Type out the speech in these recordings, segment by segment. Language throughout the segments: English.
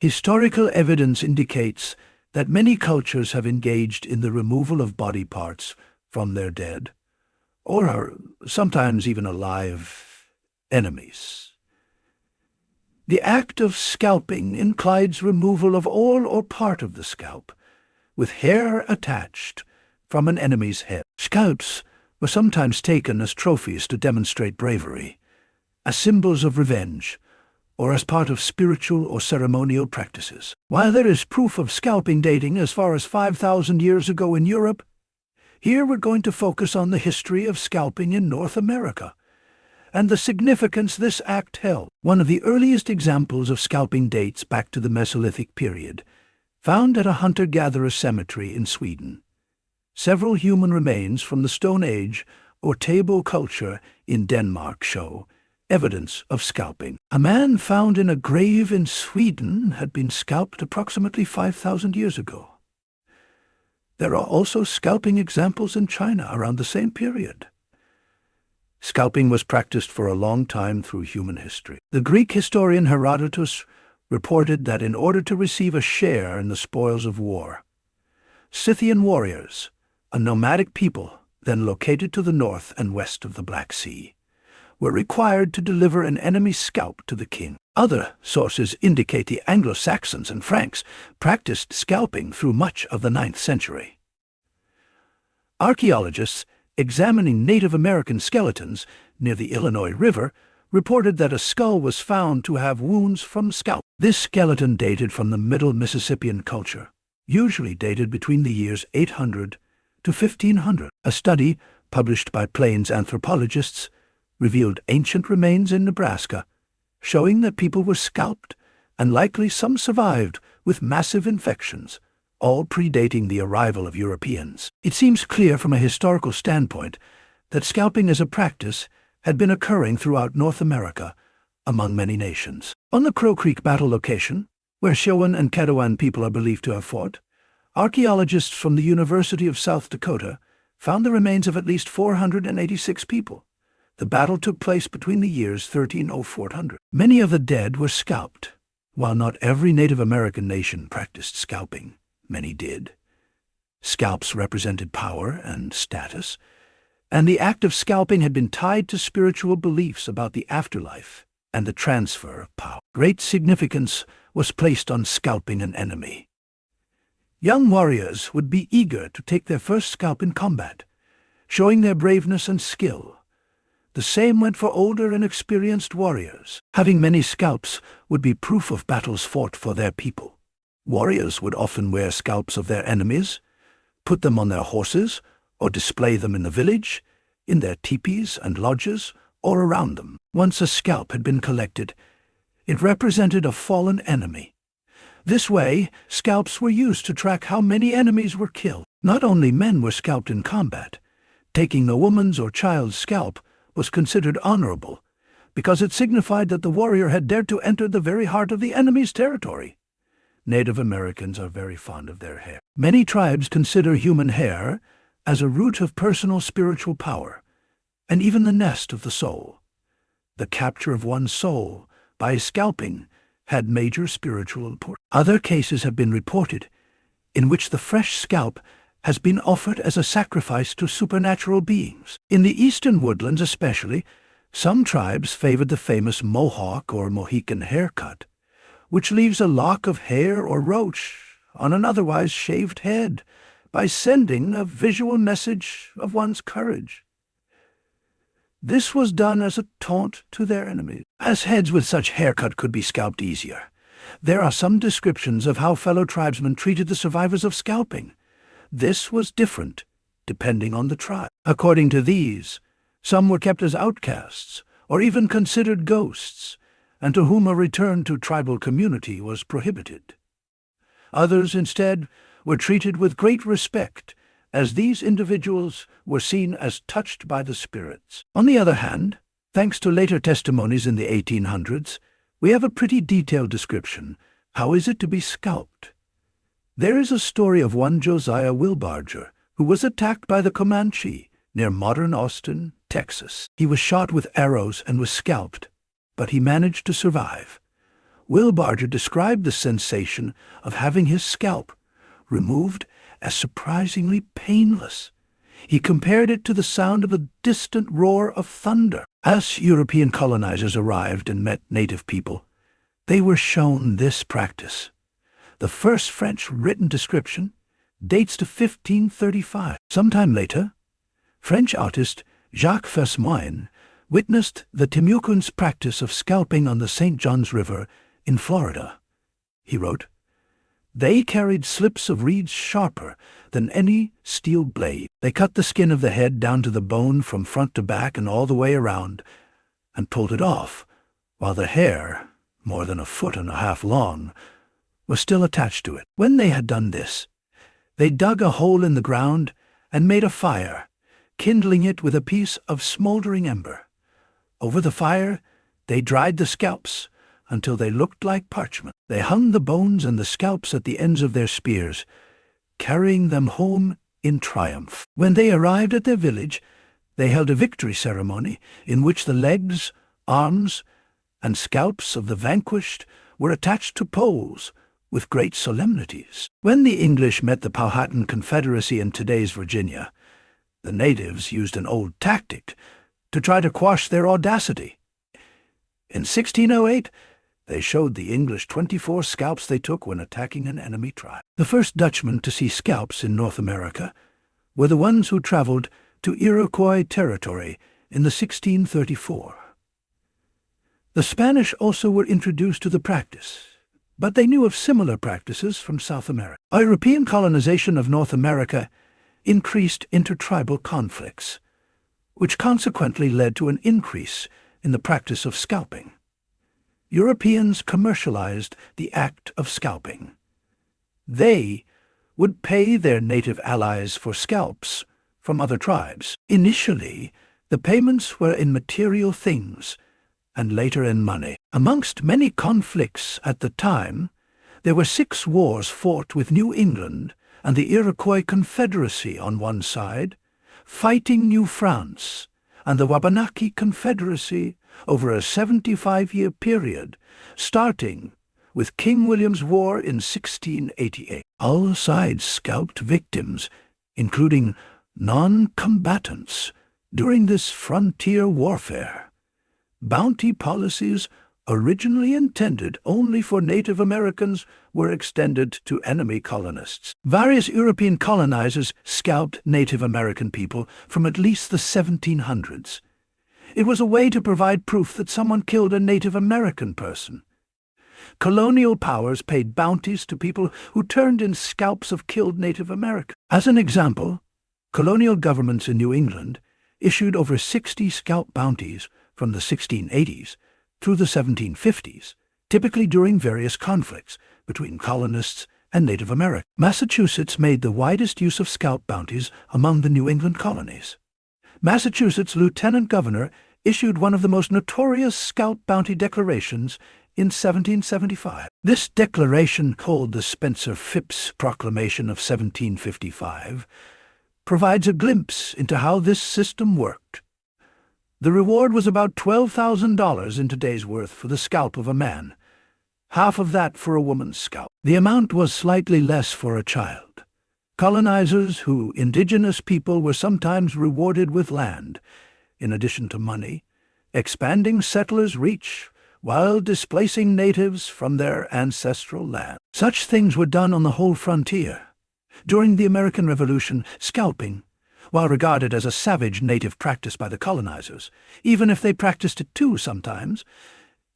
Historical evidence indicates that many cultures have engaged in the removal of body parts from their dead, or sometimes even alive, enemies. The act of scalping implies removal of all or part of the scalp, with hair attached from an enemy's head. Scalps were sometimes taken as trophies to demonstrate bravery, as symbols of revenge, or as part of spiritual or ceremonial practices. While there is proof of scalping dating as far as 5,000 years ago in Europe, here we're going to focus on the history of scalping in North America and the significance this act held. One of the earliest examples of scalping dates back to the Mesolithic period, found at a hunter-gatherer cemetery in Sweden. Several human remains from the Stone Age or Table culture in Denmark show evidence of scalping. A man found in a grave in Sweden had been scalped approximately 5,000 years ago. There are also scalping examples in China around the same period. Scalping was practiced for a long time through human history. The Greek historian Herodotus reported that in order to receive a share in the spoils of war, Scythian warriors, a nomadic people then located to the north and west of the Black Sea, were required to deliver an enemy's scalp to the king. Other sources indicate the Anglo-Saxons and Franks practiced scalping through much of the 9th century. Archaeologists examining Native American skeletons near the Illinois River reported that a skull was found to have wounds from scalp. This skeleton dated from the Middle Mississippian culture, usually dated between the years 800 to 1500. A study published by Plains anthropologists revealed ancient remains in Nebraska, showing that people were scalped, and likely some survived with massive infections, all predating the arrival of Europeans. It seems clear from a historical standpoint that scalping as a practice had been occurring throughout North America among many nations. On the Crow Creek battle location, where Showan and Caddoan people are believed to have fought, archaeologists from the University of South Dakota found the remains of at least 486 people. The battle took place between the years 1304-400. Many of the dead were scalped. While not every Native American nation practiced scalping, many did. Scalps represented power and status, and the act of scalping had been tied to spiritual beliefs about the afterlife and the transfer of power. Great significance was placed on scalping an enemy. Young warriors would be eager to take their first scalp in combat, showing their braveness and skill. The same went for older and experienced warriors. Having many scalps would be proof of battles fought for their people. Warriors would often wear scalps of their enemies, put them on their horses, or display them in the village, in their teepees and lodges, or around them. Once a scalp had been collected, it represented a fallen enemy. This way, scalps were used to track how many enemies were killed. Not only men were scalped in combat. Taking a woman's or child's scalp was considered honorable, because it signified that the warrior had dared to enter the very heart of the enemy's territory. Native Americans are very fond of their hair. Many tribes consider human hair as a root of personal spiritual power, and even the nest of the soul. The capture of one's soul by scalping had major spiritual importance. Other cases have been reported in which the fresh scalp has been offered as a sacrifice to supernatural beings. In the eastern woodlands especially, some tribes favored the famous Mohawk or Mohican haircut, which leaves a lock of hair or roach on an otherwise shaved head by sending a visual message of one's courage. This was done as a taunt to their enemies. As heads with such haircut could be scalped easier, there are some descriptions of how fellow tribesmen treated the survivors of scalping. This was different, depending on the tribe. According to these, some were kept as outcasts, or even considered ghosts, and to whom a return to tribal community was prohibited. Others, instead, were treated with great respect, as these individuals were seen as touched by the spirits. On the other hand, thanks to later testimonies in the 1800s, we have a pretty detailed description. How is it to be scalped? There is a story of one Josiah Wilbarger, who was attacked by the Comanche near modern Austin, Texas. He was shot with arrows and was scalped, but he managed to survive. Will Barger described the sensation of having his scalp removed as surprisingly painless. He compared it to the sound of a distant roar of thunder. As European colonizers arrived and met native people, they were shown this practice. The first French written description dates to 1535. Sometime later, French artist Jacques Fesmoine witnessed the Timucuans' practice of scalping on the St. Johns River in Florida. He wrote, "They carried slips of reeds sharper than any steel blade. They cut the skin of the head down to the bone from front to back and all the way around, and pulled it off, while the hair, more than 1.5 feet long, was still attached to it. When they had done this, they dug a hole in the ground and made a fire, kindling it with a piece of smoldering ember. Over the fire they dried the scalps until they looked like parchment. They hung the bones and the scalps at the ends of their spears, carrying them home in triumph. When they arrived at their village, they held a victory ceremony in which the legs, arms, and scalps of the vanquished were attached to poles with great solemnities. When the English met the Powhatan Confederacy in today's Virginia, the natives used an old tactic to try to quash their audacity. In 1608, they showed the English 24 scalps they took when attacking an enemy tribe. The first Dutchmen to see scalps in North America were the ones who traveled to Iroquois territory in the 1634. The Spanish also were introduced to the practice, but they knew of similar practices from South America. European colonization of North America increased intertribal conflicts, which consequently led to an increase in the practice of scalping. Europeans commercialized the act of scalping. They would pay their native allies for scalps from other tribes. Initially, the payments were in material things, and later in money. Amongst many conflicts at the time, there were 6 wars fought with New England and the Iroquois Confederacy on one side, fighting New France, and the Wabanaki Confederacy over a 75-year period, starting with King William's War in 1688. All sides scalped victims, including non-combatants, during this frontier warfare. Bounty policies originally intended only for Native Americans were extended to enemy colonists. Various European colonizers scalped Native American people from at least the 1700s. It was a way to provide proof that someone killed a Native American person. Colonial powers paid bounties to people who turned in scalps of killed Native Americans. As an example, colonial governments in New England issued over 60 scalp bounties from the 1680s through the 1750s, typically during various conflicts between colonists and Native Americans. Massachusetts made the widest use of scalp bounties among the New England colonies. Massachusetts Lieutenant Governor issued one of the most notorious scalp bounty declarations in 1775. This declaration, called the Spencer-Phipps Proclamation of 1755, provides a glimpse into how this system worked. The reward was about $12,000 in today's worth for the scalp of a man, half of that for a woman's scalp. The amount was slightly less for a child. Colonizers, who indigenous people, were sometimes rewarded with land, in addition to money, expanding settlers' reach while displacing natives from their ancestral land. Such things were done on the whole frontier. During the American Revolution, scalping, while regarded as a savage native practice by the colonizers, even if they practiced it too sometimes,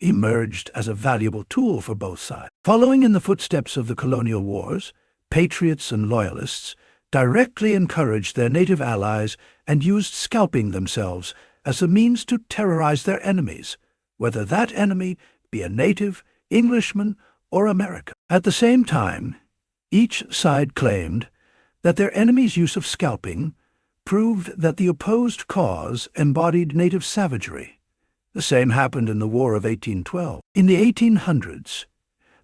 emerged as a valuable tool for both sides. Following in the footsteps of the colonial wars, patriots and loyalists directly encouraged their native allies and used scalping themselves as a means to terrorize their enemies, whether that enemy be a native, Englishman, or American. At the same time, each side claimed that their enemy's use of scalping proved that the opposed cause embodied native savagery. The same happened in the War of 1812. In the 1800s,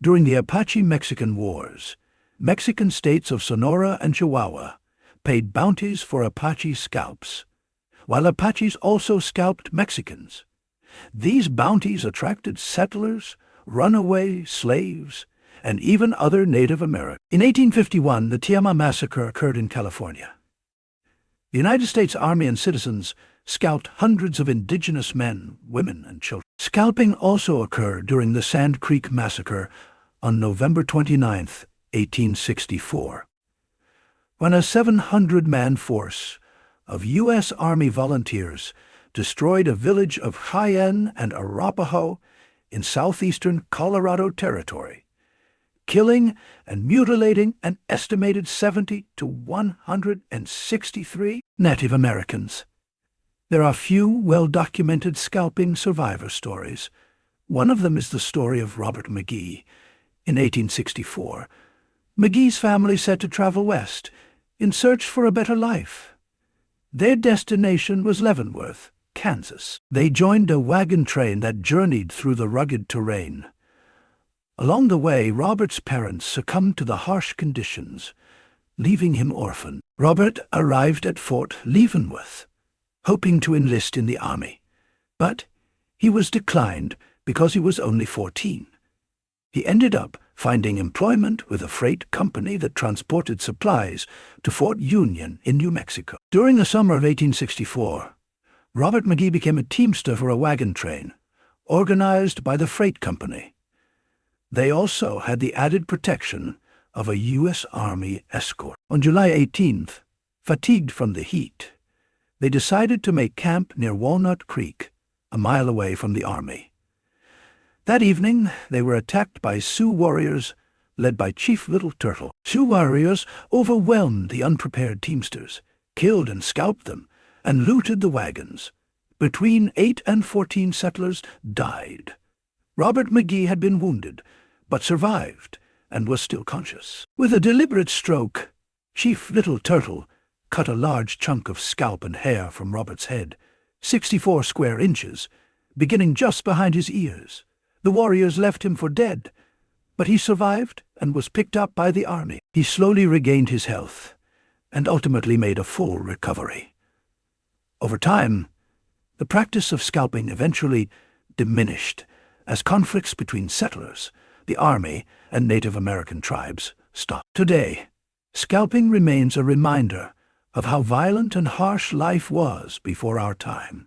during the Apache-Mexican Wars, Mexican states of Sonora and Chihuahua paid bounties for Apache scalps, while Apaches also scalped Mexicans. These bounties attracted settlers, runaway slaves, and even other Native Americans. In 1851, the Tiama Massacre occurred in California. The United States Army and citizens scalped hundreds of indigenous men, women, and children. Scalping also occurred during the Sand Creek Massacre on November 29, 1864, when a 700-man force of U.S. Army volunteers destroyed a village of Cheyenne and Arapaho in southeastern Colorado Territory, killing and mutilating an estimated 70 to 163 Native Americans. There are few well-documented scalping survivor stories. One of them is the story of Robert McGee. In 1864, McGee's family set to travel west in search for a better life. Their destination was Leavenworth, Kansas. They joined a wagon train that journeyed through the rugged terrain. Along the way, Robert's parents succumbed to the harsh conditions, leaving him orphaned. Robert arrived at Fort Leavenworth, hoping to enlist in the army, but he was declined because he was only 14. He ended up finding employment with a freight company that transported supplies to Fort Union in New Mexico. During the summer of 1864, Robert McGee became a teamster for a wagon train, organized by the freight company. They also had the added protection of a U.S. Army escort. On July 18th, fatigued from the heat, they decided to make camp near Walnut Creek, a mile away from the army. That evening, they were attacked by Sioux warriors led by Chief Little Turtle. Sioux warriors overwhelmed the unprepared teamsters, killed and scalped them, and looted the wagons. Between 8 and 14 settlers died. Robert McGee had been wounded, but survived and was still conscious. With a deliberate stroke, Chief Little Turtle cut a large chunk of scalp and hair from Robert's head, 64 square inches, beginning just behind his ears. The warriors left him for dead, but he survived and was picked up by the army. He slowly regained his health and ultimately made a full recovery. Over time, the practice of scalping eventually diminished as conflicts between settlers, the army, and Native American tribes stopped. Today, scalping remains a reminder of how violent and harsh life was before our time.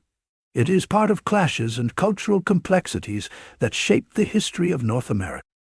It is part of clashes and cultural complexities that shaped the history of North America.